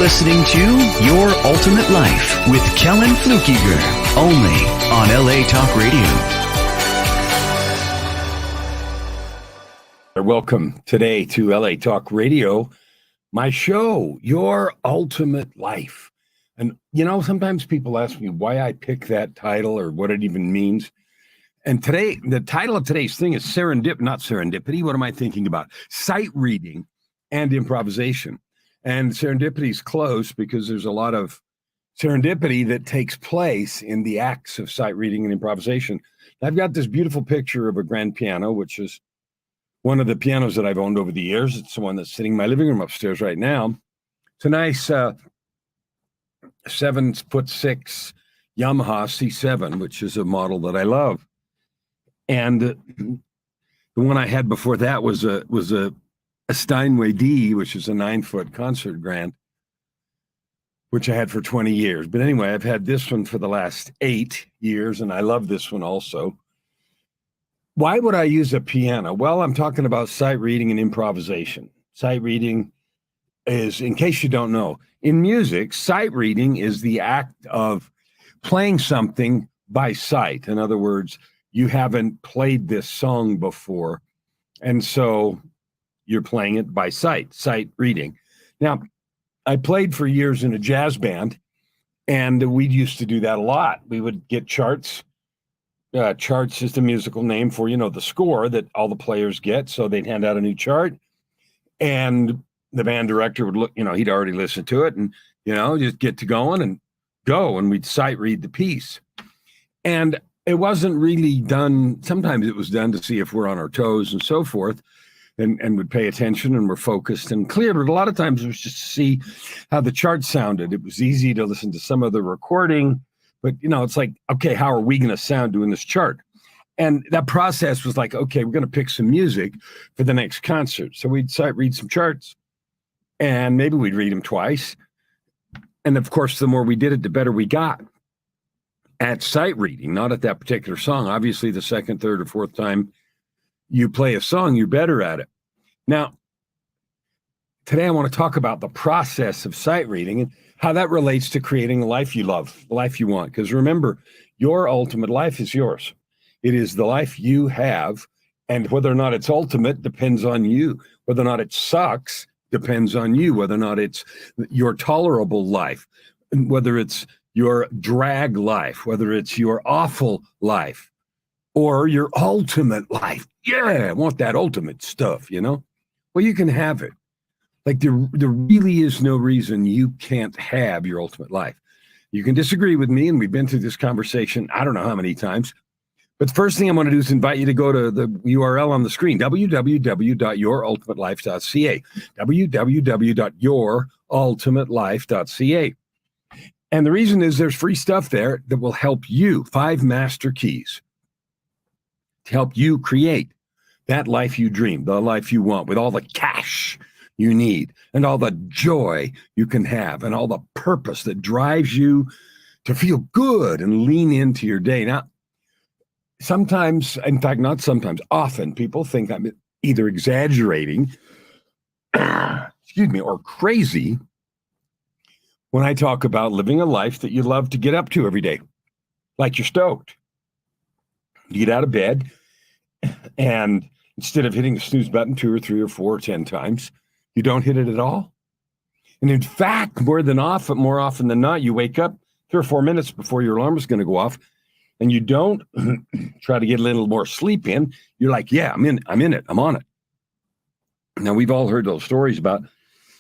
listening to Your Ultimate Life with Kellan Fluckiger, only on LA Talk Radio. Welcome today to LA Talk Radio, my show, Your Ultimate Life. And, you know, sometimes people ask me why I pick that title or what it even means. And today, the title of today's thing is not serendipity. What am I thinking about? Sight reading and improvisation. And serendipity is close because there's a lot of serendipity that takes place in the acts of sight reading and improvisation. I've got this beautiful picture of a grand piano, which is one of the pianos that I've owned over the years. It's the one that's sitting in my living room upstairs right now. It's a nice 7'6" Yamaha C7, which is a model that I love. And the one I had before that was a Steinway D, which is a 9-foot concert grand, which I had for 20 years. But anyway, I've had this one for the last 8 years, and I love this one also. Why would I use a piano? Well, I'm talking about sight reading and improvisation. Sight reading is, in case you don't know, in music, sight reading is the act of playing something by sight. In other words, you haven't played this song before, and so you're playing it by sight reading. Now, I played for years in a jazz band, and we used to do that a lot. We would get charts. Charts is the musical name for, the score that all the players get. So they'd hand out a new chart, and the band director would look, he'd already listened to it and, just get to going and go. And we'd sight read the piece. And it wasn't really done. Sometimes it was done to see if we're on our toes and so forth, and would pay attention and we're focused and clear. But a lot of times it was just to see how the chart sounded. It was easy to listen to some of the recording, but it's like, okay, how are we going to sound doing this chart? And that process was like, okay, we're going to pick some music for the next concert. So we'd sight read some charts, and maybe we'd read them twice. And of course, the more we did it, the better we got at sight reading, not at that particular song. Obviously, the second, third, or fourth time you play a song, you're better at it. Now, today I want to talk about the process of sight reading and how that relates to creating the life you love, the life you want. Because remember, your ultimate life is yours. It is the life you have, and whether or not it's ultimate depends on you. Whether or not it sucks depends on you. Whether or not it's your tolerable life, whether it's your drag life, whether it's your awful life, or your ultimate life. Yeah, I want that ultimate stuff, Well, you can have it. Like there really is no reason you can't have your ultimate life. You can disagree with me, and we've been through this conversation I don't know how many times. But the first thing I want to do is invite you to go to the URL on the screen, www.yourultimatelife.ca, www.yourultimatelife.ca. And the reason is there's free stuff there that will help you, 5 master keys, to help you create that life you dream, the life you want, with all the cash you need and all the joy you can have and all the purpose that drives you to feel good and lean into your day. Now, sometimes, in fact, not sometimes, often people think I'm either exaggerating, or crazy when I talk about living a life that you love to get up to every day, like you're stoked. You get out of bed, and instead of hitting the snooze button 2 or 3 or 4 or 10 times, you don't hit it at all. And in fact, more often than not, you wake up 3 or 4 minutes before your alarm is going to go off, and you don't try to get a little more sleep in. You're like, yeah, I'm in it, I'm on it. Now, we've all heard those stories about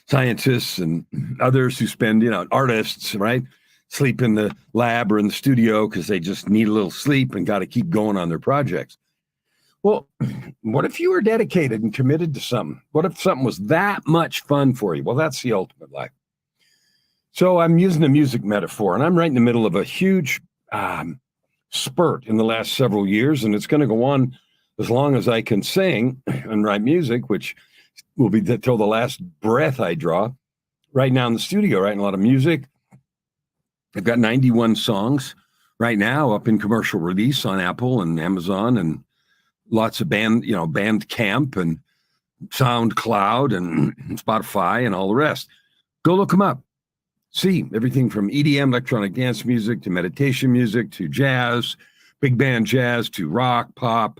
scientists and others who spend, artists, right, sleep in the lab or in the studio because they just need a little sleep and got to keep going on their projects. Well, what if you were dedicated and committed to something? What if something was that much fun for you? Well, that's the ultimate life. So I'm using a music metaphor, and I'm right in the middle of a huge spurt in the last several years, and it's going to go on as long as I can sing and write music, which will be till the last breath I draw. Right now in the studio, writing a lot of music. I've got 91 songs right now up in commercial release on Apple and Amazon and lots of Bandcamp and SoundCloud and Spotify and all the rest. Go look them up. see everything from EDM, electronic dance music, to meditation music, to jazz, big band jazz, to rock, pop,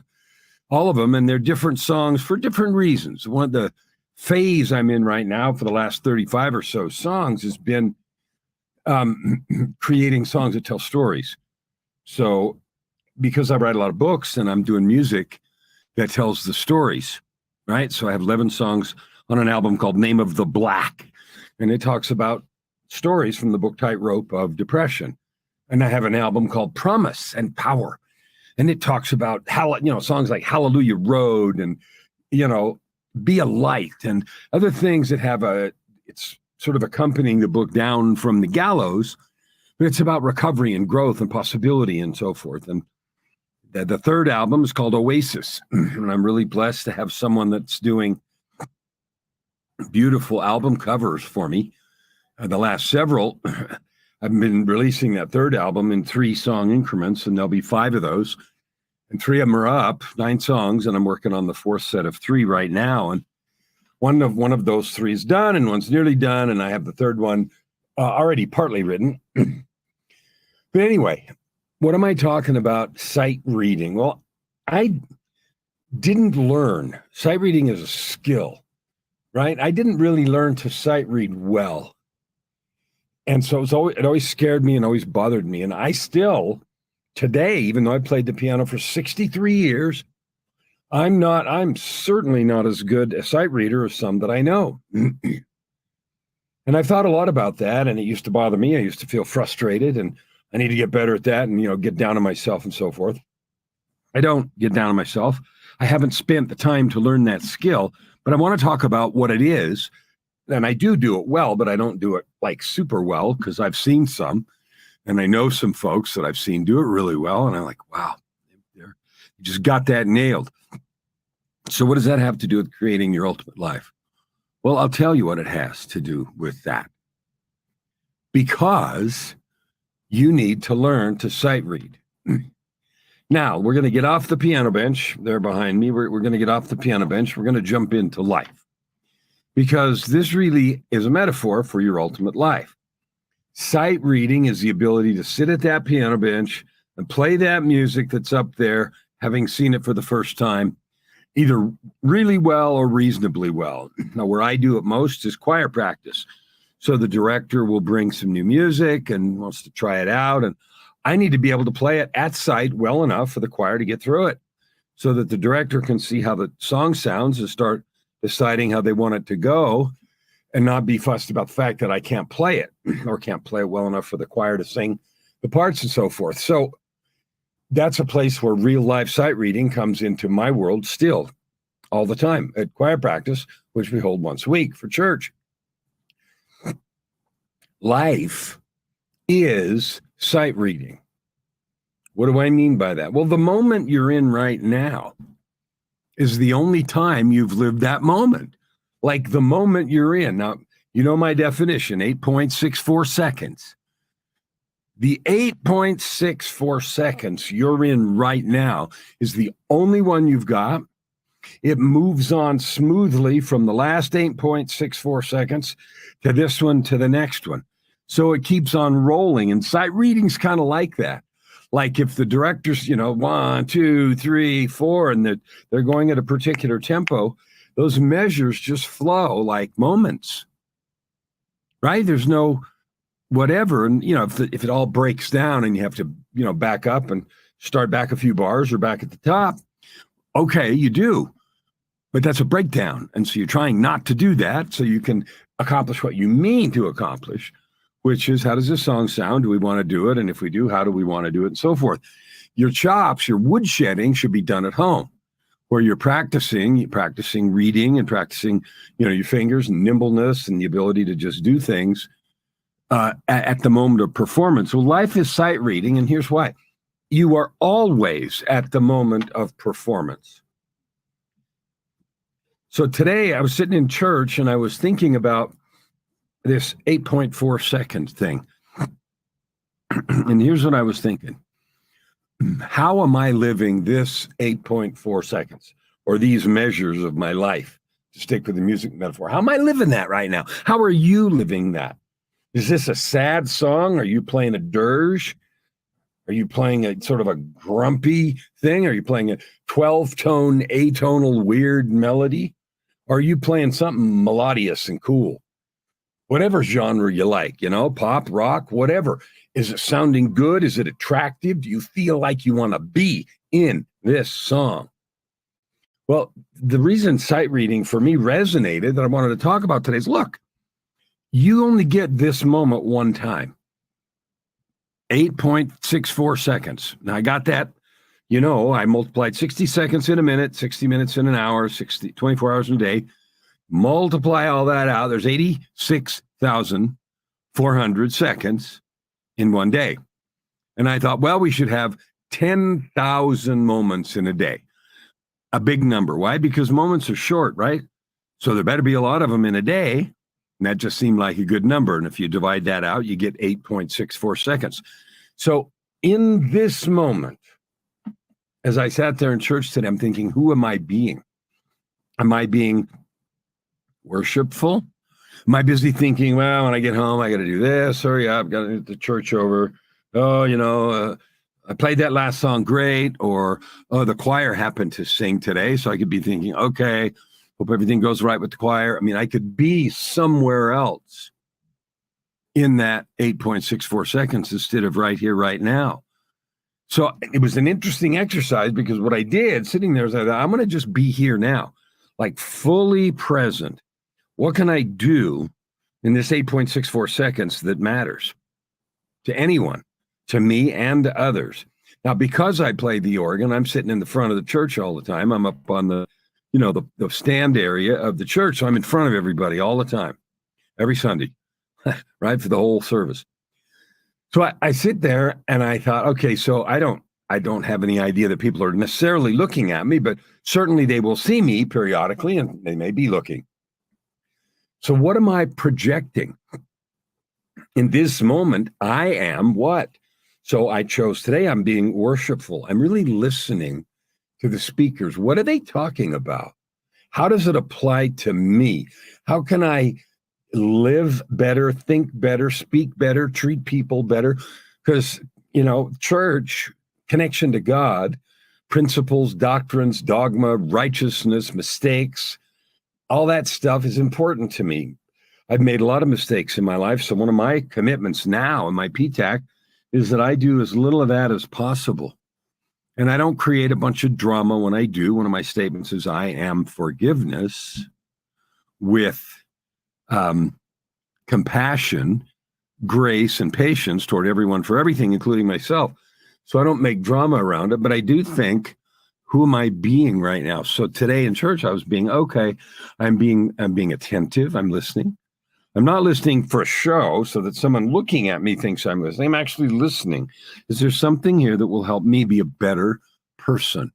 all of them. And they're different songs for different reasons. One of the phase I'm in right now for the last 35 or so songs has been creating songs that tell stories. So because I write a lot of books and I'm doing music that tells the stories, right? So I have 11 songs on an album called Name of the Black, and it talks about stories from the book Tightrope of Depression. And I have an album called Promise and Power, and it talks about how, songs like Hallelujah Road and, Be a Light and other things that have it's sort of accompanying the book Down from the Gallows, but it's about recovery and growth and possibility and so forth. And the third album is called Oasis, and I'm really blessed to have someone that's doing beautiful album covers for me. The last several, I've been releasing that third album in 3-song increments, and there'll be 5 of those. And 3 of them are up, 9 songs, and I'm working on the 4th set of 3 right now. And one of those 3 is done, and one's nearly done, and I have the third one already partly written. But anyway, what am I talking about? Sight reading. Well, I didn't learn. Sight reading is a skill, right? I didn't really learn to sight read well. And so it always scared me and always bothered me. And I still, today, even though I played the piano for 63 years, I'm certainly not as good a sight reader as some that I know. And I've thought a lot about that, and it used to bother me. I used to feel frustrated, and I need to get better at that and, get down on myself and so forth. I don't get down on myself. I haven't spent the time to learn that skill, but I want to talk about what it is. And I do it well, but I don't do it like super well, because I've seen some, and I know some folks that I've seen do it really well. And I'm like, wow, you just got that nailed. So what does that have to do with creating your ultimate life? Well, I'll tell you what it has to do with that. Because you need to learn to sight read. Now, we're going to get off the piano bench there behind me. We're going to get off the piano bench. We're going to jump into life, because this really is a metaphor for your ultimate life. Sight reading is the ability to sit at that piano bench and play that music that's up there, having seen it for the first time, either really well or reasonably well. Now, where I do it most is choir practice. So the director will bring some new music and wants to try it out, and I need to be able to play it at sight well enough for the choir to get through it, so that the director can see how the song sounds and start deciding how they want it to go, and not be fussed about the fact that I can't play it or can't play it well enough for the choir to sing the parts and so forth. So that's a place where real life sight reading comes into my world still all the time at choir practice, which we hold once a week for church. Life is sight reading. What do I mean by that? Well, the moment you're in right now is the only time you've lived that moment. Like the moment you're in. Now, you know my definition, 8.64 seconds. The 8.64 seconds you're in right now is the only one you've got. It moves on smoothly from the last 8.64 seconds to this one to the next one. So it keeps on rolling. And sight reading's kind of like that. Like if the director's, 1, 2, 3, 4, and they're going at a particular tempo, those measures just flow like moments, right? There's no whatever. And, if it all breaks down and you have to, back up and start back a few bars or back at the top, okay, you do. But that's a breakdown. And so you're trying not to do that so you can accomplish what you mean to accomplish, which is, how does this song sound? Do we want to do it? And if we do, how do we want to do it? And so forth. Your chops, your woodshedding should be done at home, where you're practicing reading and practicing, your fingers and nimbleness and the ability to just do things at the moment of performance. Well, life is sight reading, and here's why. You are always at the moment of performance. So today I was sitting in church and I was thinking about this 8.4 second thing. And here's what I was thinking. How am I living this 8.4 seconds, or these measures of my life, to stick with the music metaphor? How am I living that right now? How are you living that? Is this a sad song? Are you playing a dirge? Are you playing a sort of a grumpy thing? Are you playing a 12-tone, atonal, weird melody? Or are you playing something melodious and cool? Whatever genre you like, pop, rock, whatever. Is it sounding good? Is it attractive? Do you feel like you want to be in this song? Well, the reason sight reading for me resonated that I wanted to talk about today is, look, you only get this moment one time. 8.64 seconds. Now, I got that. I multiplied 60 seconds in a minute, 60 minutes in an hour, 24 hours in a day. Multiply all that out. There's 86,400 seconds in one day. And I thought, well, we should have 10,000 moments in a day. A big number. Why? Because moments are short, right? So there better be a lot of them in a day. And that just seemed like a good number. And if you divide that out, you get 8.64 seconds. So in this moment, as I sat there in church today, I'm thinking, who am I being? Am I being worshipful? Am I busy thinking, well, when I get home, I got to do this. Hurry up, got to get the church over. Oh, I played that last song great. Or, oh, the choir happened to sing today. So I could be thinking, okay, hope everything goes right with the choir. I mean, I could be somewhere else in that 8.64 seconds instead of right here, right now. So it was an interesting exercise because what I did sitting there is I thought, I'm going to just be here now, like fully present. What can I do in this 8.64 seconds that matters to anyone, to me and to others? Now, because I play the organ, I'm sitting in the front of the church all the time. I'm up on the stand area of the church. So I'm in front of everybody all the time, every Sunday, right, for the whole service. So I sit there and I thought, okay, so I don't have any idea that people are necessarily looking at me, but certainly they will see me periodically and they may be looking. So what am I projecting? In this moment, I am what? So I chose today, I'm being worshipful. I'm really listening to the speakers. What are they talking about? How does it apply to me? How can I live better, think better, speak better, treat people better? Because, church, connection to God, principles, doctrines, dogma, righteousness, mistakes, all that stuff is important to me. I've made a lot of mistakes in my life. So one of my commitments now in my PTAC is that I do as little of that as possible. And I don't create a bunch of drama when I do. One of my statements is I am forgiveness with compassion, grace, and patience toward everyone for everything, including myself. So I don't make drama around it, but I do think, who am I being right now? So today in church, I was being, okay, I'm being attentive. I'm listening. I'm not listening for a show so that someone looking at me thinks I'm listening. I'm actually listening. Is there something here that will help me be a better person?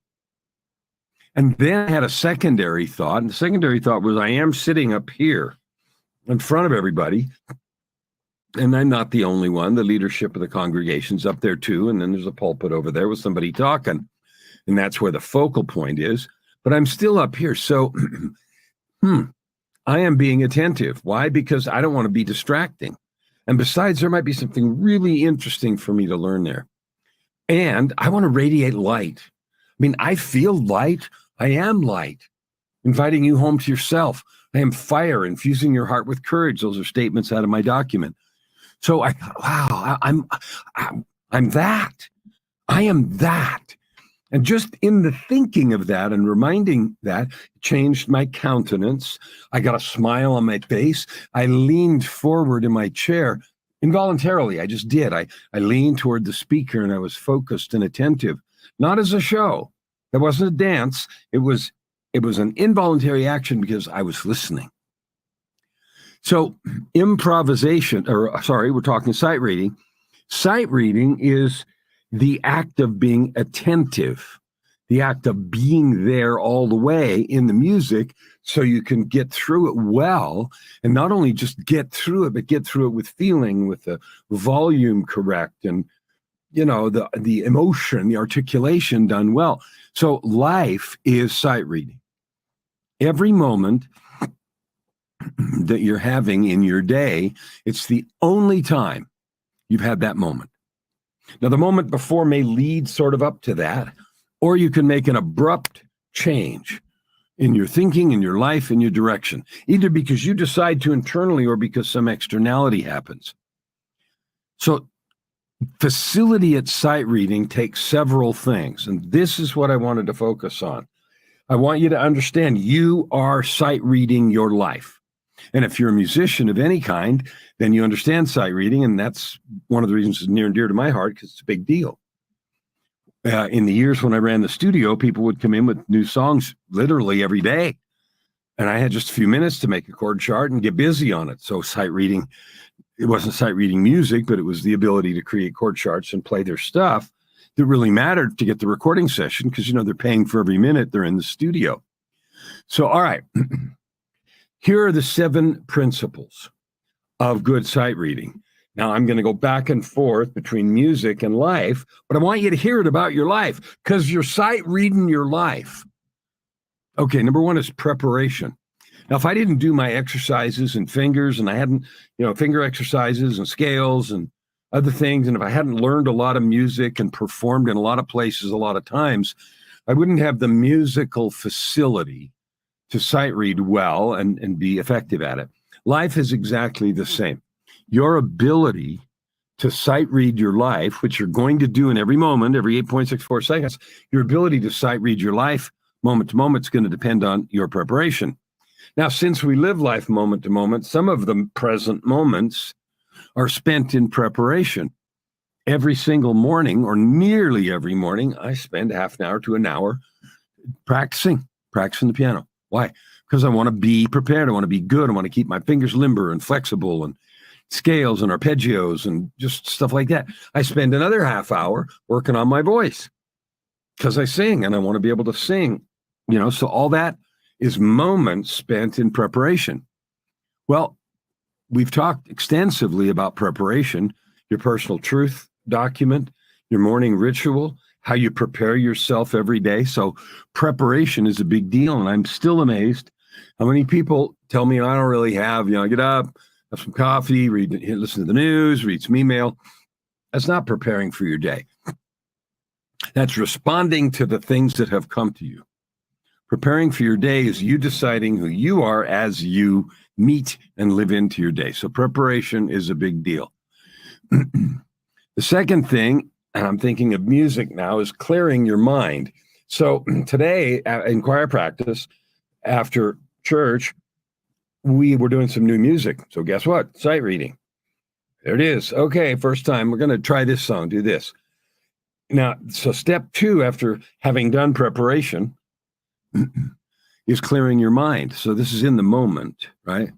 And then I had a secondary thought. And the secondary thought was, I am sitting up here in front of everybody. And I'm not the only one. The leadership of the congregation's up there too. And then there's a pulpit over there with somebody talking. And that's where the focal point is. But I'm still up here. So, I am being attentive. Why? Because I don't want to be distracting. And besides, there might be something really interesting for me to learn there. And I want to radiate light. I mean, I feel light. I am light. Inviting you home to yourself. I am fire, infusing your heart with courage. Those are statements out of my document. So I thought, wow, I'm that. I am that. And just in the thinking of that and reminding that, changed my countenance. I got a smile on my face. I leaned forward in my chair involuntarily. I just did. I leaned toward the speaker and I was focused and attentive, not as a show. That wasn't a dance. It was an involuntary action because I was listening. So we're talking sight reading. Sight reading is the act of being attentive, the act of being there all the way in the music so you can get through it well, and not only just get through it, but get through it with feeling, with the volume correct, and the emotion, the articulation done well. So life is sight reading. Every moment that you're having in your day, it's the only time you've had that moment. Now, the moment before may lead sort of up to that, or you can make an abrupt change in your thinking, in your life, in your direction, either because you decide to internally or because some externality happens. So facility at sight reading takes several things, and this is what I wanted to focus on. I want you to understand you are sight reading your life. And if you're a musician of any kind, then you understand sight reading, and that's one of the reasons it's near and dear to my heart, because it's a big deal. In the years when I ran the studio, people would come in with new songs literally every day. And I had just a few minutes to make a chord chart and get busy on it. So sight reading, it wasn't sight reading music, but it was the ability to create chord charts and play their stuff that really mattered to get the recording session, because, they're paying for every minute they're in the studio. So, all right, here are the 7 principles of good sight reading. Now, I'm going to go back and forth between music and life, but I want you to hear it about your life, because you're sight reading your life. Okay, number 1 is preparation. Now, if I didn't do my exercises and fingers, and I hadn't, finger exercises and scales and other things, and if I hadn't learned a lot of music and performed in a lot of places a lot of times, I wouldn't have the musical facility to sight read well and be effective at it. Life is exactly the same. Your ability to sight read your life, which you're going to do in every moment, every 8.64 seconds, your ability to sight read your life moment to moment is going to depend on your preparation. Now, since we live life moment to moment, some of the present moments are spent in preparation. Every single morning, or nearly every morning, I spend half an hour to an hour practicing the piano. Why? Because I want to be prepared. I want to be good. I want to keep my fingers limber and flexible, and scales and arpeggios and just stuff like that. I spend another half hour working on my voice because I sing and I want to be able to sing, so all that is moments spent in preparation. Well, we've talked extensively about preparation, your personal truth document, your morning ritual, how you prepare yourself every day. So preparation is a big deal. And I'm still amazed how many people tell me I don't really have, I get up, have some coffee, listen to the news, read some email. That's not preparing for your day. That's responding to the things that have come to you. Preparing for your day is you deciding who you are as you meet and live into your day. So preparation is a big deal. The second thing, and I'm thinking of music now, is clearing your mind. So today in choir practice, after church, we were doing some new music. So guess what? Sight reading. There it is. Okay, first time. We're going to try this song, do this. Now, so step 2, after having done preparation, is clearing your mind. So this is in the moment, right?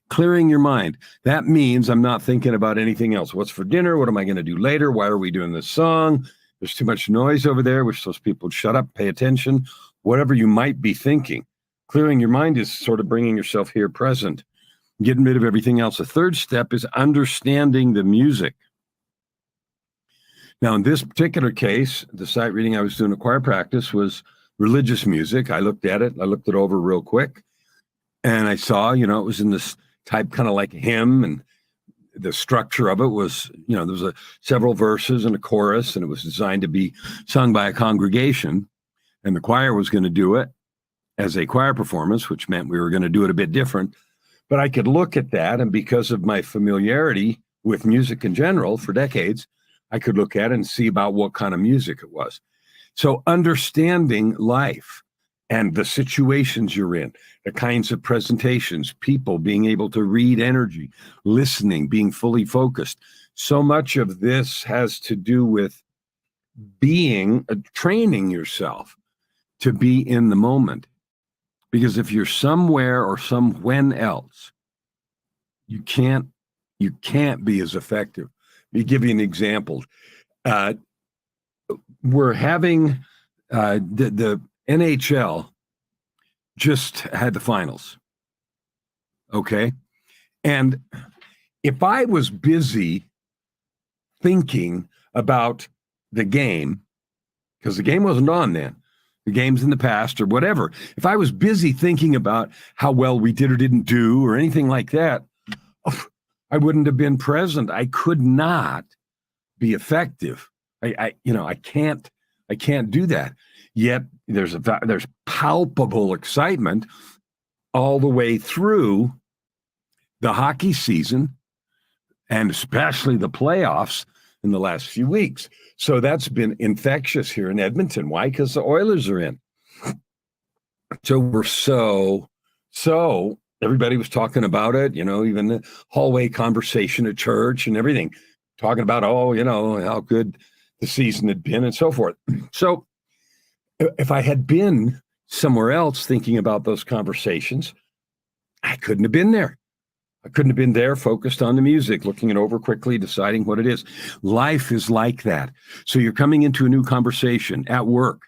Clearing your mind. That means I'm not thinking about anything else. What's for dinner? What am I going to do later? Why are we doing this song? There's too much noise over there. We're supposed people to shut up, pay attention, whatever you might be thinking. Clearing your mind is sort of bringing yourself here present, getting rid of everything else. The third step is understanding the music. Now, in this particular case, the sight reading I was doing at choir practice was religious music. I looked at it. I looked it over real quick. And I saw, it was in this type kind of like a hymn. And the structure of it was, there was several verses and a chorus. And it was designed to be sung by a congregation. And the choir was going to do it as a choir performance, which meant we were going to do it a bit different. But I could look at that. And because of my familiarity with music in general for decades, I could look at it and see about what kind of music it was. So understanding life and the situations you're in, the kinds of presentations, people being able to read energy, listening, being fully focused. So much of this has to do with training yourself to be in the moment. Because if you're somewhere or somewhen else, you can't be as effective. Let me give you an example. We're having the NHL just had the finals. Okay. And if I was busy thinking about the game, because the game wasn't on then, the games in the past or whatever. If I was busy thinking about how well we did or didn't do or anything like that, I wouldn't have been present. I could not be effective. I can't do that. Yet there's palpable excitement all the way through the hockey season and especially the playoffs in the last few weeks. So that's been infectious here in Edmonton. Why? Because the Oilers are in. So we're so everybody was talking about it, even the hallway conversation at church and everything, talking about, how good the season had been and so forth. So if I had been somewhere else thinking about those conversations, I couldn't have been there. I couldn't have been there focused on the music, looking it over quickly, deciding what it is. Life is like that. So you're coming into a new conversation at work.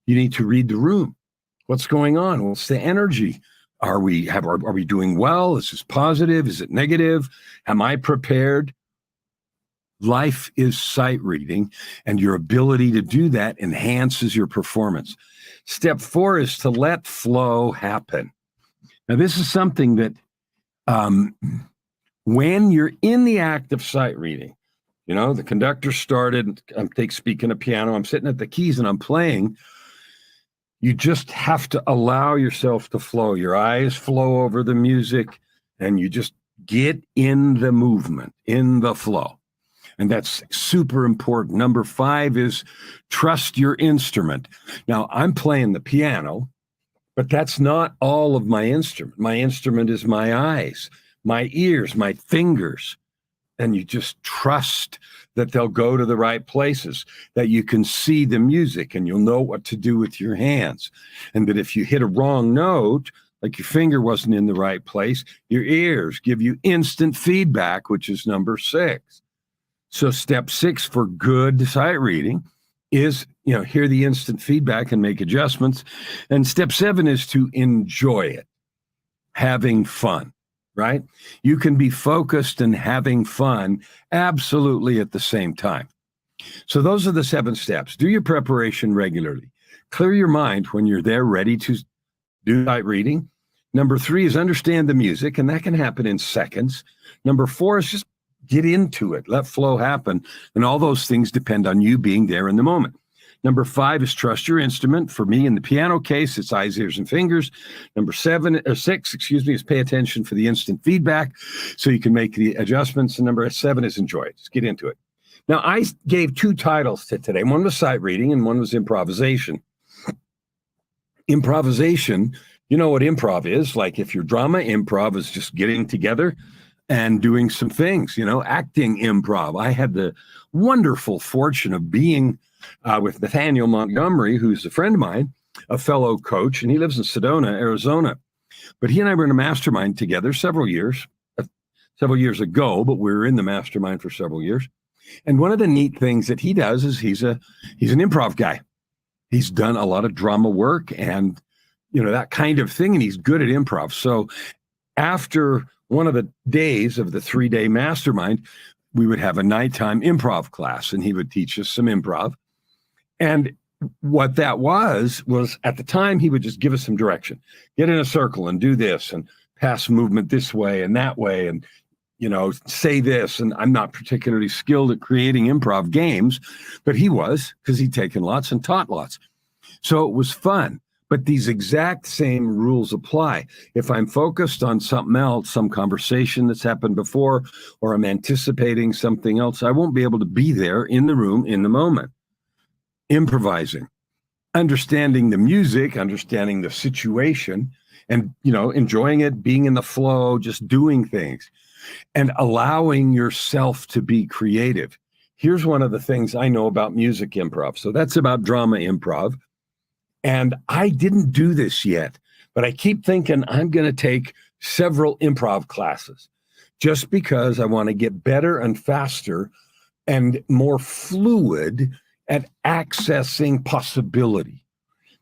You need to read the room. What's going on? What's the energy? Are we doing well? Is this positive? Is it negative? Am I prepared? Life is sight reading, and your ability to do that enhances your performance. Step 4 is to let flow happen. Now, this is something that when you're in the act of sight reading, the conductor started, I'm speaking of piano, I'm sitting at the keys and I'm playing. You just have to allow yourself to flow. Your eyes flow over the music and you just get in the movement, in the flow. And that's super important. Number 5 is trust your instrument. Now, I'm playing the piano, but that's not all of my instrument. My instrument is my eyes, my ears, my fingers. And you just trust that they'll go to the right places, that you can see the music and you'll know what to do with your hands. And that if you hit a wrong note, like your finger wasn't in the right place, your ears give you instant feedback, which is number 6. So step 6 for good sight reading is, hear the instant feedback and make adjustments. And step 7 is to enjoy it, having fun, right? You can be focused and having fun absolutely at the same time. So those are the 7 steps. Do your preparation regularly. Clear your mind when you're there ready to do sight reading. Number 3 is understand the music, and that can happen in seconds. Number 4 is just get into it, let flow happen. And all those things depend on you being there in the moment. Number 5 is trust your instrument. For me, in the piano case, it's eyes, ears, and fingers. Number 6, is pay attention for the instant feedback so you can make the adjustments. And number 7 is enjoy it. Just get into it. Now, I gave 2 titles to today. One was sight reading and one was improvisation. Improvisation, you know what improv is? Like if your drama, improv is just getting together and doing some things, acting improv. I had the wonderful fortune of being with Nathaniel Montgomery, who's a friend of mine, a fellow coach, and he lives in Sedona, Arizona. But he and I were in a mastermind together several years ago, but we were in the mastermind for several years. And one of the neat things that he does is he's an improv guy. He's done a lot of drama work and, that kind of thing, and he's good at improv. So after one of the days of the 3-day mastermind, we would have a nighttime improv class, and he would teach us some improv. And what that was at the time, he would just give us some direction. Get in a circle and do this and pass movement this way and that way and, say this. And I'm not particularly skilled at creating improv games, but he was, because he'd taken lots and taught lots. So it was fun. But these exact same rules apply. If I'm focused on something else, some conversation that's happened before, or I'm anticipating something else, I won't be able to be there in the room in the moment. Improvising, understanding the music, understanding the situation, and, enjoying it, being in the flow, just doing things, and allowing yourself to be creative. Here's one of the things I know about music improv. So that's about drama improv. And I didn't do this yet, but I keep thinking I'm going to take several improv classes just because I want to get better and faster and more fluid at accessing possibility.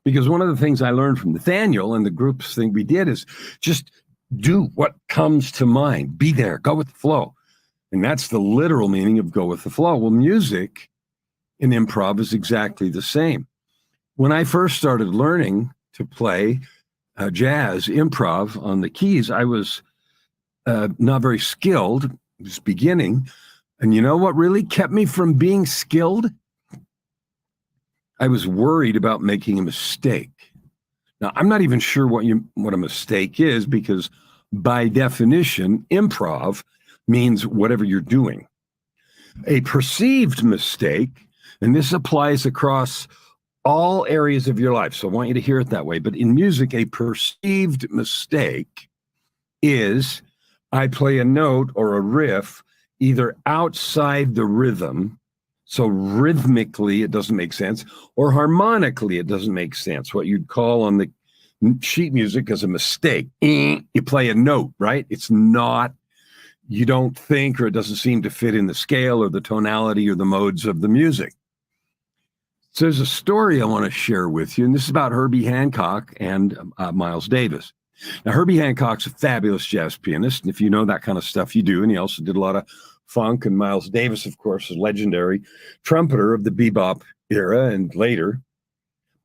Because one of the things I learned from Nathaniel and the groups thing we did is just do what comes to mind. Be there, go with the flow. And that's the literal meaning of go with the flow. Well, music in improv is exactly the same. when I first started learning to play jazz improv on the keys, I was not very skilled, just beginning. And you know what really kept me from being skilled? I was worried about making a mistake. Now, I'm not even sure what a mistake is, because by definition, improv means whatever you're doing. A perceived mistake, and this applies across all areas of your life, so I want you to hear it that way. But in music, a perceived mistake is I play a note or a riff either outside the rhythm, so rhythmically it doesn't make sense, or harmonically it doesn't make sense, what you'd call on the sheet music as a mistake. You play a note, right? It's not, you don't think, or it doesn't seem to fit in the scale or the tonality or the modes of the music. So there's a story I want to share with you, and this is about Herbie Hancock and Miles Davis. Now, Herbie Hancock's a fabulous jazz pianist, and if you know that kind of stuff, you do, and he also did a lot of funk. And Miles Davis, of course, is a legendary trumpeter of the bebop era and later,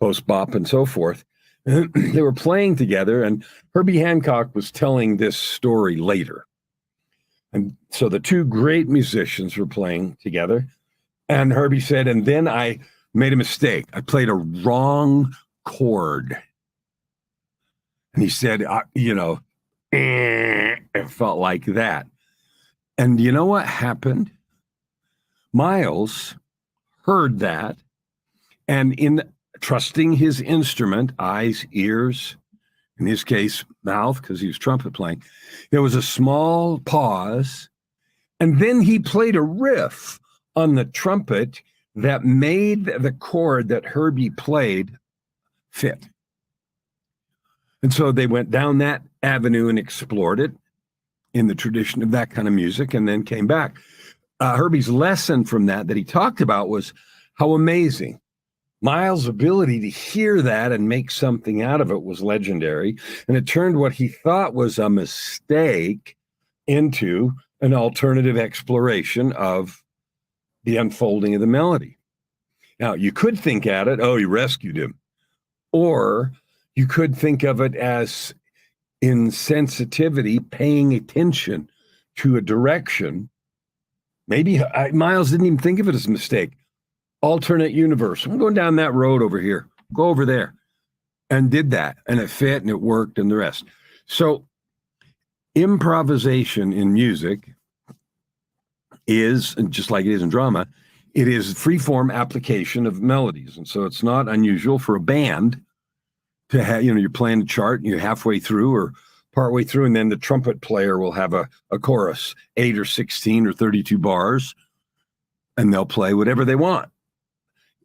post-bop and so forth. They were playing together, and Herbie Hancock was telling this story later. And so the two great musicians were playing together, and Herbie said, and then I made a mistake. I played a wrong chord. And he said, it felt like that. And you know what happened? Miles heard that, and in trusting his instrument, eyes, ears, in his case, mouth, because he was trumpet playing, there was a small pause, and then he played a riff on the trumpet that made the chord that Herbie played fit. And so they went down that avenue and explored it in the tradition of that kind of music, and then came back. Herbie's lesson from that he talked about was how amazing. Miles' ability to hear that and make something out of it was legendary, and it turned what he thought was a mistake into an alternative exploration of the unfolding of the melody. Now, you could think at it, oh, he rescued him. Or you could think of it as insensitivity, paying attention to a direction. Maybe Miles didn't even think of it as a mistake. Alternate universe. I'm going down that road over here. Go over there. And did that. And it fit and it worked and the rest. So improvisation in music is, just like it is in drama, it is free-form application of melodies. And so it's not unusual for a band to have, you're playing a chart and you're halfway through or partway through, and then the trumpet player will have a chorus, 8 or 16 or 32 bars, and they'll play whatever they want.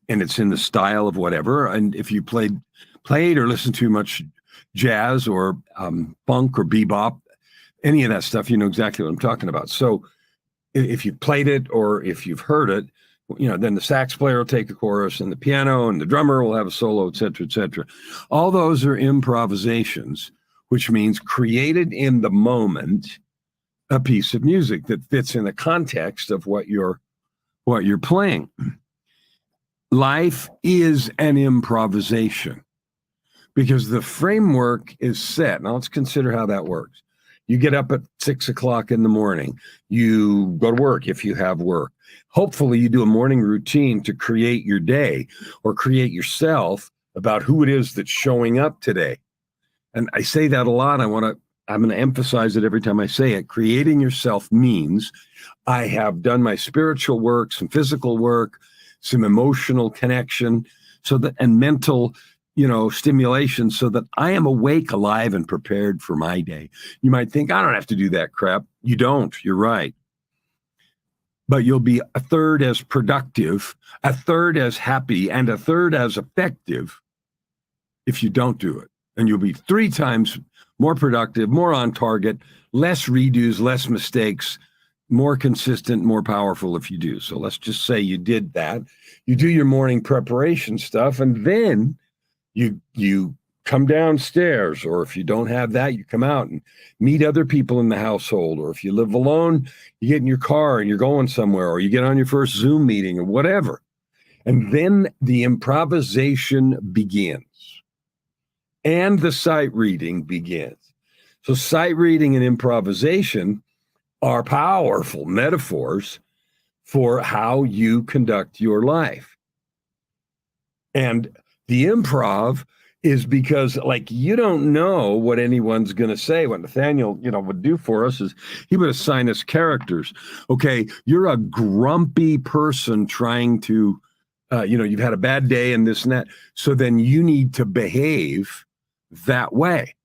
And it's in the style of whatever. And if you played or listened to much jazz or funk or bebop, any of that stuff, you know exactly what I'm talking about. So if you played it or if you've heard it, then the sax player will take the chorus and the piano and the drummer will have a solo, et cetera, et cetera. All those are improvisations, which means created in the moment a piece of music that fits in the context of what you're playing. Life is an improvisation because the framework is set. Now let's consider how that works. You get up at 6 o'clock in the morning. You go to work if you have work. Hopefully you do a morning routine to create your day or create yourself about who it is that's showing up today. And I say that a lot. I'm going to emphasize it every time I say it. Creating yourself means I have done my spiritual work, some physical work, some emotional connection, and mental, stimulation, so that I am awake, alive, and prepared for my day. You might think, I don't have to do that crap. You don't. You're right. But you'll be a third as productive, a third as happy, and a third as effective if you don't do it. And you'll be 3 times more productive, more on target, less redos, less mistakes, more consistent, more powerful if you do. So let's just say you did that. You do your morning preparation stuff, and then you come downstairs, or if you don't have that, you come out and meet other people in the household. Or if you live alone, you get in your car and you're going somewhere, or you get on your first Zoom meeting or whatever. And then the improvisation begins and the sight reading begins. So sight reading and improvisation are powerful metaphors for how you conduct your life. And the improv is because, like, you don't know what anyone's going to say. What Nathaniel, would do for us is he would assign us characters. Okay, you're a grumpy person trying to, you've had a bad day and this and that. So then you need to behave that way.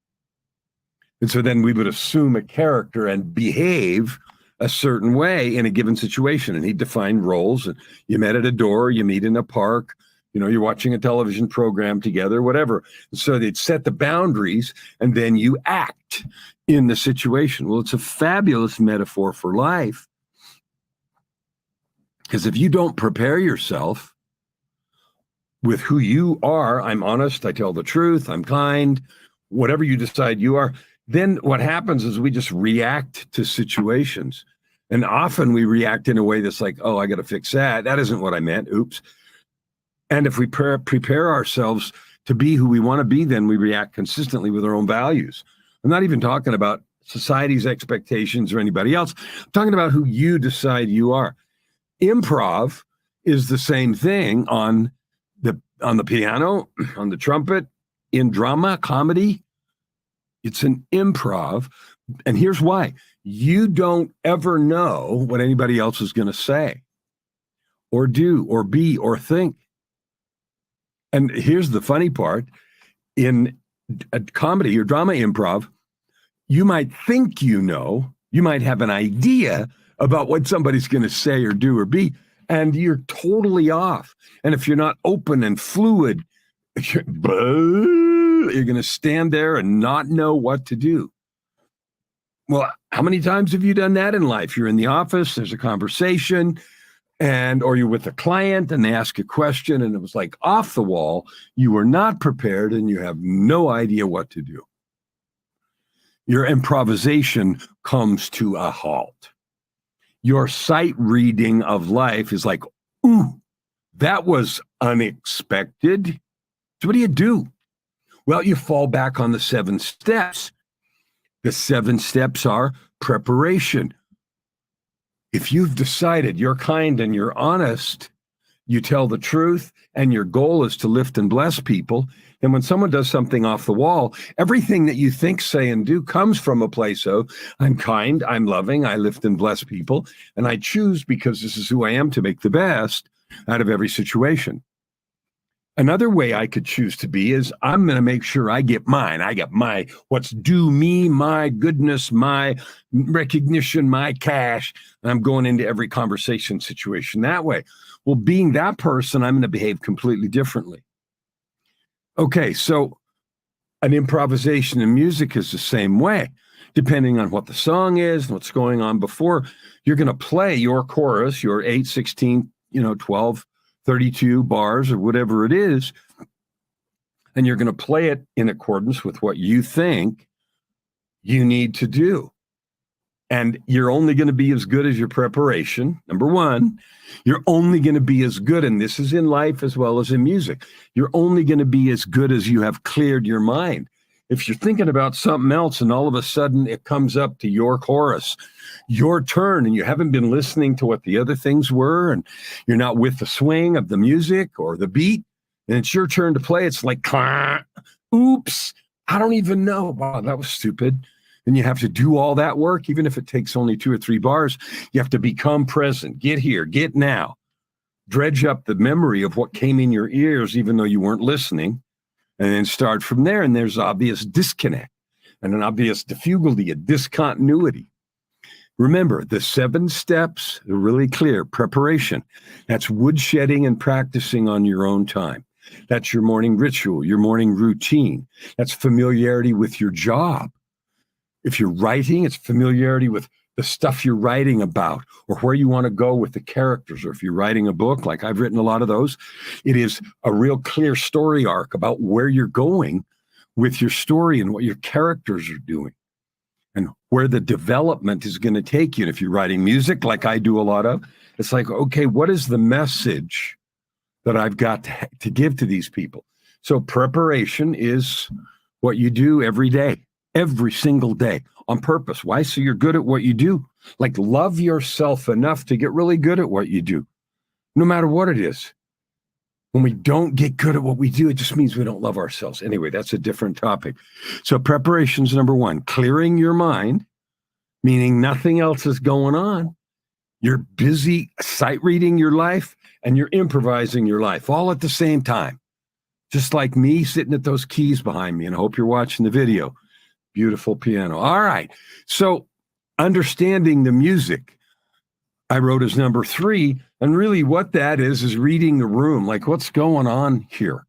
And so then we would assume a character and behave a certain way in a given situation. And he'd define roles. And you met at a door, you meet in a park, you're watching a television program together, whatever. And so they'd set the boundaries and then you act in the situation. Well, it's a fabulous metaphor for life. Because if you don't prepare yourself with who you are, I'm honest, I tell the truth, I'm kind, whatever you decide you are, then what happens is we just react to situations. And often we react in a way that's like, oh, I got to fix that. That isn't what I meant. Oops. And if we prepare ourselves to be who we want to be, then we react consistently with our own values. I'm not even talking about society's expectations or anybody else. I'm talking about who you decide you are. Improv is the same thing on the piano, on the trumpet, in drama, comedy. It's an improv. And here's why. You don't ever know what anybody else is going to say or do or be or think. And here's the funny part. In a comedy or drama improv, you might think you might have an idea about what somebody's going to say or do or be, and you're totally off. And if you're not open and fluid, you're going to stand there and not know what to do. Well, how many times have you done that in life? You're in the office, there's a conversation, or you're with a client and they ask a question and it was like off the wall. You were not prepared and you have no idea what to do. Your improvisation comes to a halt. Your sight reading of life is like, ooh, that was unexpected. So what do? Well, you fall back on the 7 steps. The 7 steps are preparation. If you've decided you're kind and you're honest, you tell the truth, and your goal is to lift and bless people, then when someone does something off the wall, everything that you think, say, and do comes from a place of, I'm kind, I'm loving, I lift and bless people, and I choose, because this is who I am, to make the best out of every situation. Another way I could choose to be is I'm going to make sure I get mine. I get what's due me, my goodness, my recognition, my cash. And I'm going into every conversation situation that way. Well, being that person, I'm going to behave completely differently. Okay, so an improvisation in music is the same way. Depending on what the song is, what's going on before, you're going to play your chorus, your 8, 16, 12, 32 bars or whatever it is, and you're going to play it in accordance with what you think you need to do. And you're only going to be as good as your preparation. Number one, you're only going to be as good, and this is in life as well as in music, you're only going to be as good as you have cleared your mind. If you're thinking about something else and all of a sudden it comes up to your chorus, your turn, and you haven't been listening to what the other things were, and you're not with the swing of the music or the beat, and it's your turn to play, it's like, oops, I don't even know. Wow, that was stupid. And you have to do all that work, even if it takes only 2 or 3 bars. You have to become present, get here, get now, dredge up the memory of what came in your ears, even though you weren't listening, and then start from there. And there's obvious disconnect and an obvious difficulty, a discontinuity. Remember, the 7 steps are really clear. Preparation. That's woodshedding and practicing on your own time. That's your morning ritual, your morning routine. That's familiarity with your job. If you're writing, it's familiarity with the stuff you're writing about or where you want to go with the characters. Or if you're writing a book, like I've written a lot of those, it is a real clear story arc about where you're going with your story and what your characters are doing and where the development is going to take you. And if you're writing music, like I do a lot of, it's like, okay, what is the message that I've got to give to these people. So preparation is what you do every day, every single day on purpose. Why? So you're good at what you do. Like, love yourself enough to get really good at what you do, no matter what it is. When we don't get good at what we do, it just means we don't love ourselves. Anyway, that's a different topic. So preparation's number one. Clearing your mind, meaning nothing else is going on. You're busy sight reading your life and you're improvising your life all at the same time. Just like me sitting at those keys behind me, and I hope you're watching the video. Beautiful piano. All right. So understanding the music, I wrote as number 3. And really what that is reading the room. Like, what's going on here?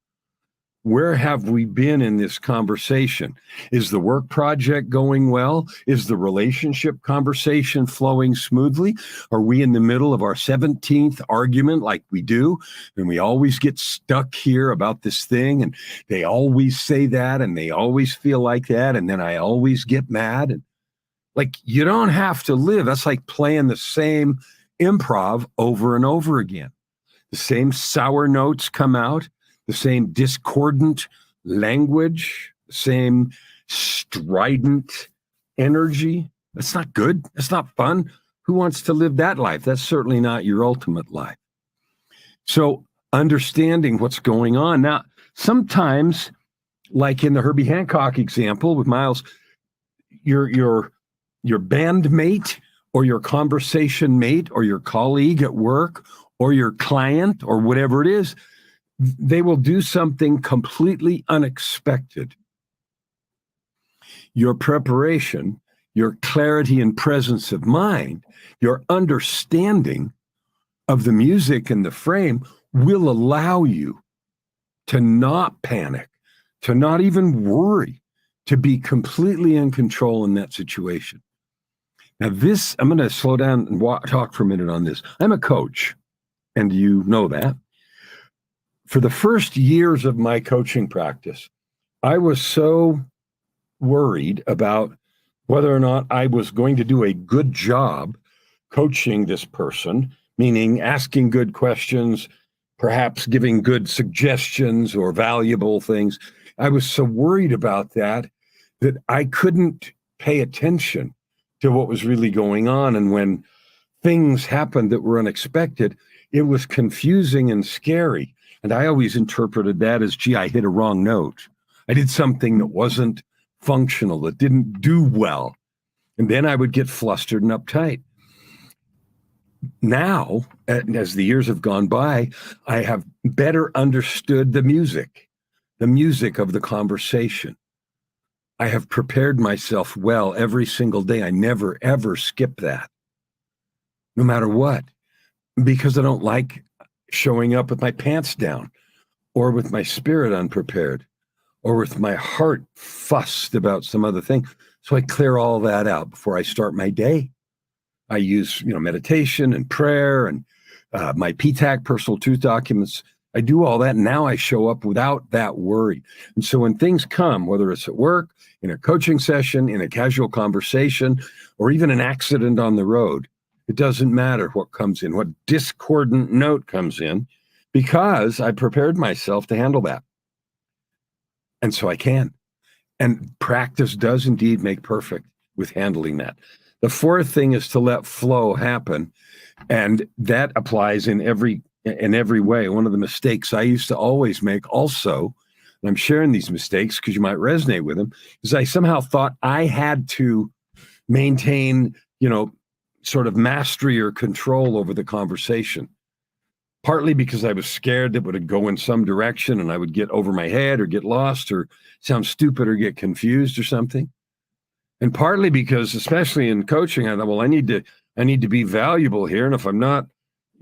Where have we been in this conversation? Is the work project going well? Is the relationship conversation flowing smoothly? Are we in the middle of our 17th argument like we do? And we always get stuck here about this thing. And they always say that and they always feel like that. And then I always get mad. And like, you don't have to live. That's like playing the same improv over and over again. The same sour notes come out, the same discordant language, the same strident energy. That's not good. That's not fun. Who wants to live that life? That's certainly not your ultimate life. So understanding what's going on. Now, sometimes, like in the Herbie Hancock example with Miles, your bandmate or your conversation mate or your colleague at work or your client or whatever it is, they will do something completely unexpected. Your preparation, your clarity and presence of mind, your understanding of the music and the frame will allow you to not panic, to not even worry, to be completely in control in that situation. Now this, I'm going to slow down and talk for a minute on this. I'm a coach, and you know that. For the first years of my coaching practice, I was so worried about whether or not I was going to do a good job coaching this person, meaning asking good questions, perhaps giving good suggestions or valuable things. I was so worried about that I couldn't pay attention to what was really going on. And when things happened that were unexpected, it was confusing and scary. And I always interpreted that as, gee, I hit a wrong note. I did something that wasn't functional, that didn't do well. And then I would get flustered and uptight. Now, as the years have gone by, I have better understood the music of the conversation. I have prepared myself well every single day. I never, ever skip that, no matter what, because I don't like showing up with my pants down or with my spirit unprepared or with my heart fussed about some other thing. So I clear all that out before I start my day. I use, meditation and prayer and my PTAC, personal truth documents. I do all that. And now I show up without that worry. And so when things come, whether it's at work, in a coaching session, in a casual conversation, or even an accident on the road, it doesn't matter what comes in, what discordant note comes in, because I prepared myself to handle that. And so I can. And practice does indeed make perfect with handling that. The fourth thing is to let flow happen. And that applies in every way. One of the mistakes I used to always make also, and I'm sharing these mistakes because you might resonate with them, is I somehow thought I had to maintain, sort of mastery or control over the conversation. Partly because I was scared that it would go in some direction and I would get over my head or get lost or sound stupid or get confused or something. And partly because, especially in coaching, I thought, well, I need to be valuable here. And if I'm not,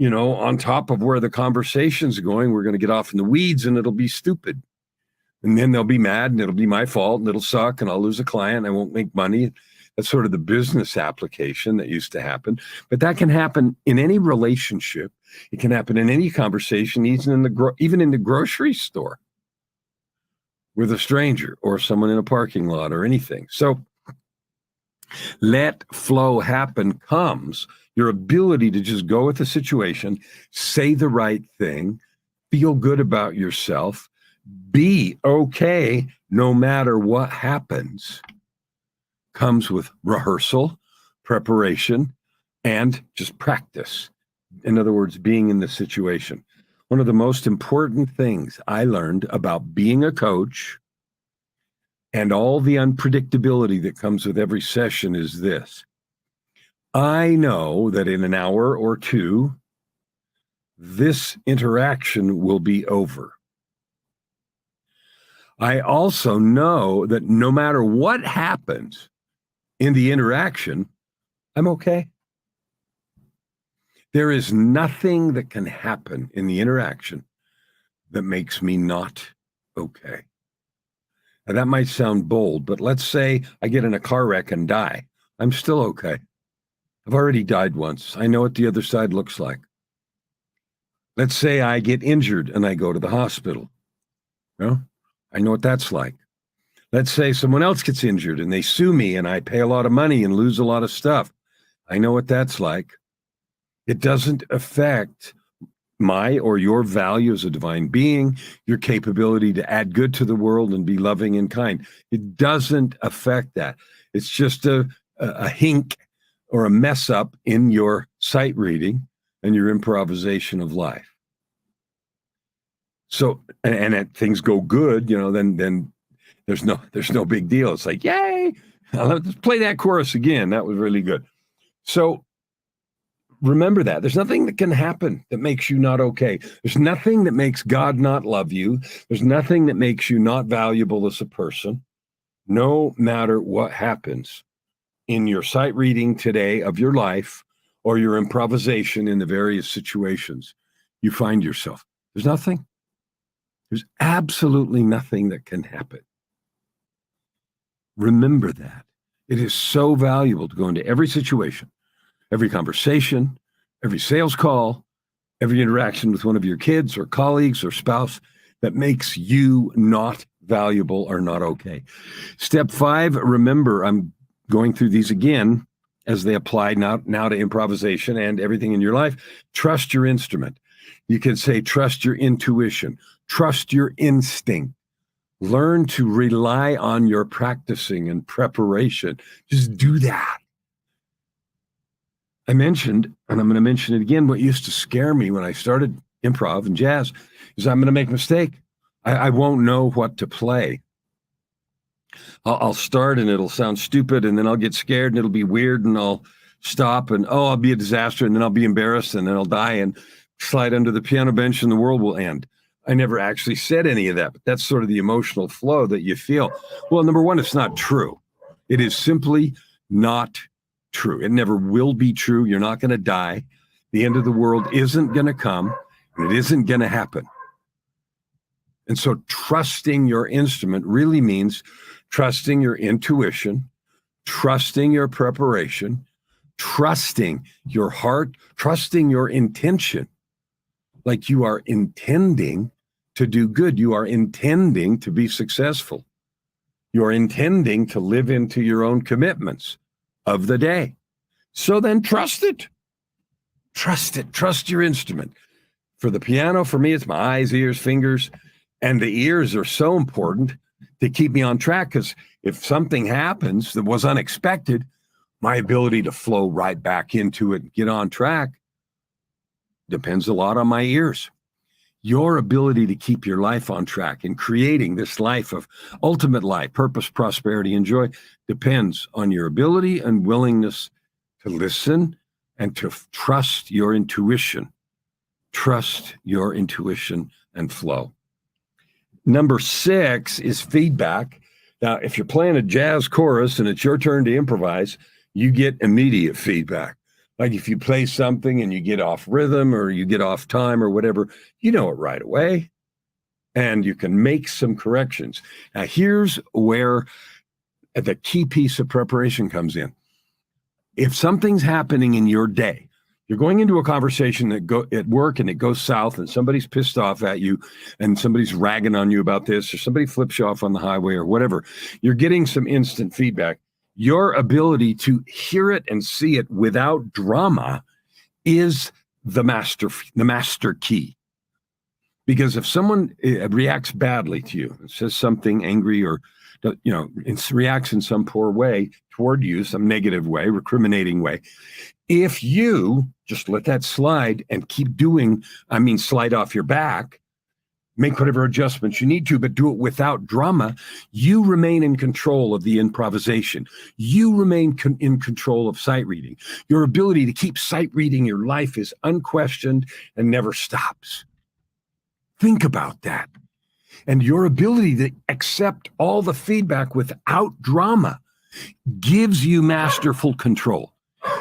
on top of where the conversation's going, we're going to get off in the weeds and it'll be stupid. And then they'll be mad and it'll be my fault and it'll suck and I'll lose a client. I won't make money. That's sort of the business application that used to happen. But that can happen in any relationship. It can happen in any conversation, even in the grocery store with a stranger or someone in a parking lot or anything. So let flow happen comes your ability to just go with the situation, say the right thing, feel good about yourself, be okay no matter what happens, comes with rehearsal, preparation, and just practice. In other words, being in the situation. One of the most important things I learned about being a coach and all the unpredictability that comes with every session is this. I know that in an hour or two, this interaction will be over. I also know that no matter what happens in the interaction, I'm okay. There is nothing that can happen in the interaction that makes me not okay. Now, that might sound bold, but let's say I get in a car wreck and die. I'm still okay. I've already died once. I know what the other side looks like. Let's say I get injured and I go to the hospital. I know what that's like. Let's say someone else gets injured and they sue me and I pay a lot of money and lose a lot of stuff. I know what that's like. It doesn't affect my or your value as a divine being, your capability to add good to the world and be loving and kind. It doesn't affect that. It's just a hink or a mess up in your sight reading and your improvisation of life. So, and if things go good, then there's no big deal. It's like, yay, let's play that chorus again. That was really good. So remember that. There's nothing that can happen that makes you not okay. There's nothing that makes God not love you. There's nothing that makes you not valuable as a person, no matter what happens in your sight reading today of your life or your improvisation in the various situations you find yourself. There's nothing. There's absolutely nothing that can happen. Remember that. It is so valuable to go into every situation, every conversation, every sales call, every interaction with one of your kids or colleagues or spouse that makes you not valuable or not okay. Step 5, remember, I'm going through these again as they apply now to improvisation and everything in your life. Trust your instrument. You can say, trust your intuition, trust your instinct. Learn to rely on your practicing and preparation. Just do that. I mentioned, and I'm going to mention it again, what used to scare me when I started improv and jazz is I'm going to make a mistake. I won't know what to play. I'll start and it'll sound stupid, and then I'll get scared and it'll be weird, and I'll stop and, I'll be a disaster, and then I'll be embarrassed, and then I'll die and slide under the piano bench and the world will end. I never actually said any of that, but that's sort of the emotional flow that you feel. Well, number one, it's not true. It is simply not true. It never will be true. You're not going to die. The end of the world isn't going to come, and it isn't going to happen. And so trusting your instrument really means trusting your intuition, trusting your preparation, trusting your heart, trusting your intention. Like you are intending to do good. You are intending to be successful. You are intending to live into your own commitments of the day. So then trust it. Trust it. Trust your instrument. For the piano, for me, it's my eyes, ears, fingers, and the ears are so important to keep me on track, because if something happens that was unexpected, my ability to flow right back into it and get on track depends a lot on my ears. Your ability to keep your life on track and creating this life of ultimate life, purpose, prosperity, and joy depends on your ability and willingness to listen and to trust your intuition. Trust your intuition and flow. Number 6 is feedback. Now, if you're playing a jazz chorus and it's your turn to improvise, you get immediate feedback. Like if you play something and you get off rhythm or you get off time or whatever, you know it right away, and you can make some corrections. Now, here's where the key piece of preparation comes in. If something's happening in your day, you're going into a conversation at work and it goes south and somebody's pissed off at you and somebody's ragging on you about this, or somebody flips you off on the highway or whatever, you're getting some instant feedback. Your ability to hear it and see it without drama is the master key. Because if someone reacts badly to you, says something angry or, reacts in some poor way toward you, some negative way, recriminating way, if you just let that slide and keep doing, slide off your back, make whatever adjustments you need to, but do it without drama, you remain in control of the improvisation. You remain in control of sight reading. Your ability to keep sight reading your life is unquestioned and never stops. Think about that. And your ability to accept all the feedback without drama gives you masterful control.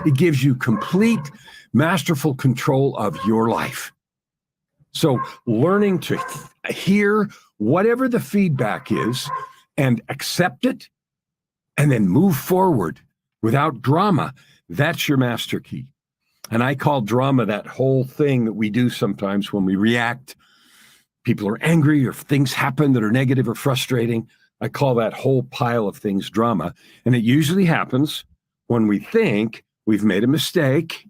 It gives you complete masterful control of your life. So learning to hear whatever the feedback is and accept it and then move forward without drama, that's your master key. And I call drama that whole thing that we do sometimes when we react. People are angry or things happen that are negative or frustrating. I call that whole pile of things drama. And it usually happens when we think we've made a mistake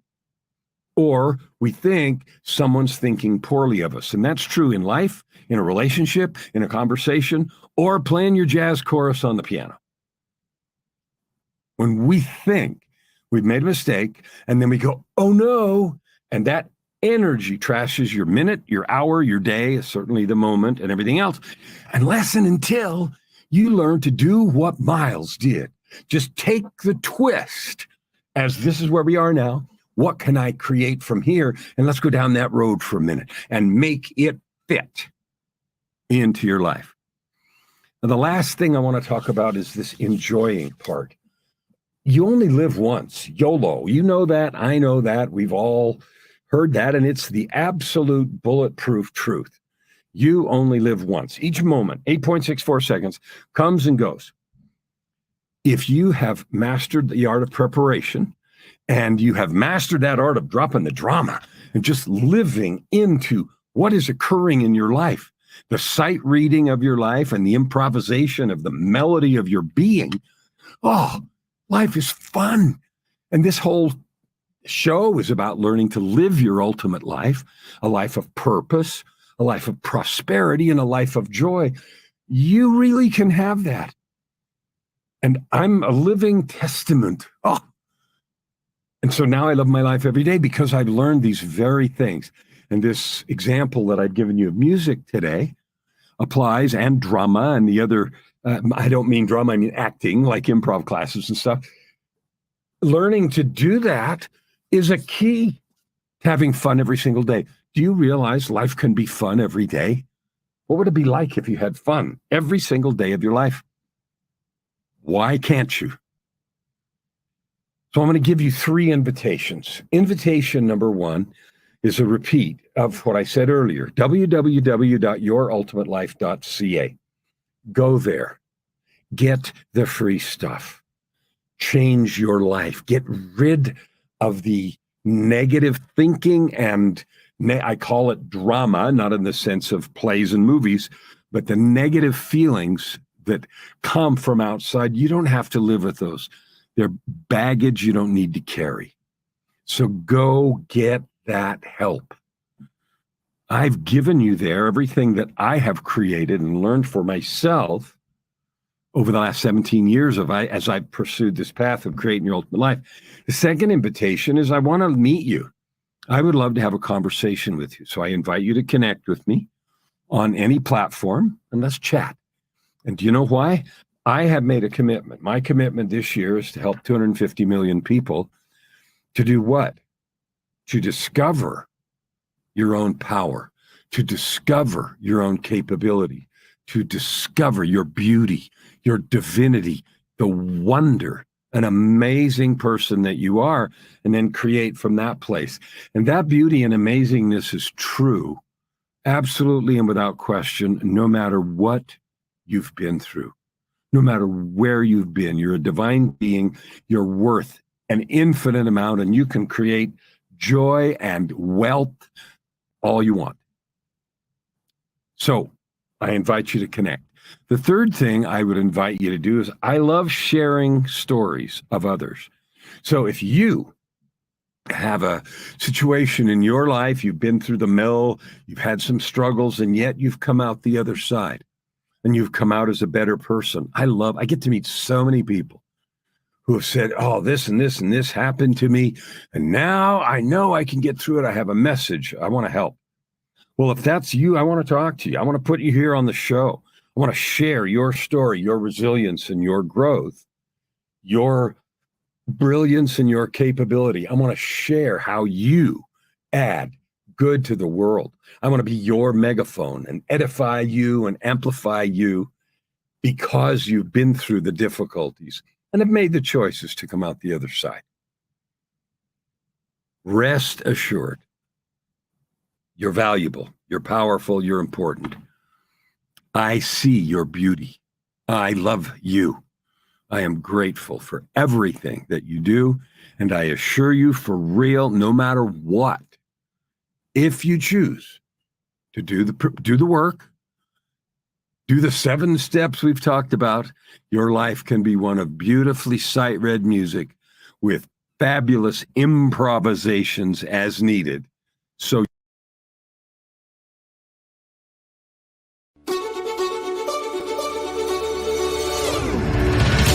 or we think someone's thinking poorly of us. And that's true in life, in a relationship, in a conversation, or playing your jazz chorus on the piano. When we think we've made a mistake and then we go, oh no, and that energy trashes your minute, your hour, your day, certainly the moment and everything else. Unless and until you learn to do what Miles did. Just take the twist as this is where we are now. What can I create from here? And let's go down that road for a minute and make it fit into your life. And the last thing I want to talk about is this enjoying part. You only live once, YOLO. You know that, I know that, we've all heard that, and it's the absolute bulletproof truth. You only live once. Each moment, 8.64 seconds, comes and goes. If you have mastered the art of preparation and you have mastered that art of dropping the drama and just living into what is occurring in your life, the sight reading of your life and the improvisation of the melody of your being, life is fun. And this whole show is about learning to live your ultimate life, a life of purpose, a life of prosperity, and a life of joy. You really can have that. And I'm a living testament. And so now I love my life every day because I've learned these very things. And this example that I've given you of music today applies, and drama and the other, I don't mean drama, I mean acting, like improv classes and stuff. Learning to do that is a key to having fun every single day. Do you realize life can be fun every day? What would it be like if you had fun every single day of your life? Why can't you? So I'm going to give you 3 invitations. Invitation number 1 is a repeat of what I said earlier, www.yourultimatelife.ca. Go there. Get the free stuff. Change your life. Get rid of the negative thinking and I call it drama, not in the sense of plays and movies, but the negative feelings that come from outside. You don't have to live with those. They're baggage you don't need to carry. So go get that help. I've given you there everything that I have created and learned for myself over the last 17 years as I've pursued this path of creating your ultimate life. The second invitation is I want to meet you. I would love to have a conversation with you. So I invite you to connect with me on any platform and let's chat. And do you know why? I have made a commitment. My commitment this year is to help 250 million people to do what? To discover your own power, to discover your own capability, to discover your beauty, your divinity, the wonder, an amazing person that you are, and then create from that place. And that beauty and amazingness is true, absolutely and without question, no matter what you've been through, no matter where you've been. You're a divine being, you're worth an infinite amount, and you can create joy and wealth all you want. So I invite you to connect. The third thing I would invite you to do is I love sharing stories of others. So if you have a situation in your life, you've been through the mill, you've had some struggles, and yet you've come out the other side and you've come out as a better person. I get to meet so many people who have said, oh, this and this and this happened to me, and now I know I can get through it. I have a message. I want to help. Well, if that's you, I want to talk to you. I want to put you here on the show. I want to share your story, your resilience and your growth, your brilliance and your capability. I want to share how you add good to the world. I want to be your megaphone and edify you and amplify you because you've been through the difficulties and have made the choices to come out the other side. Rest assured, you're valuable, you're powerful, you're important. I see your beauty. I love you. I am grateful for everything that you do, and I assure you, for real, no matter what, if you choose to do the work, do the 7 steps we've talked about, your life can be one of beautifully sight-read music with fabulous improvisations as needed. So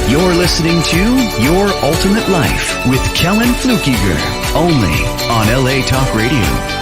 You're listening to Your Ultimate Life with Kellan Fluckiger, only on LA Talk Radio.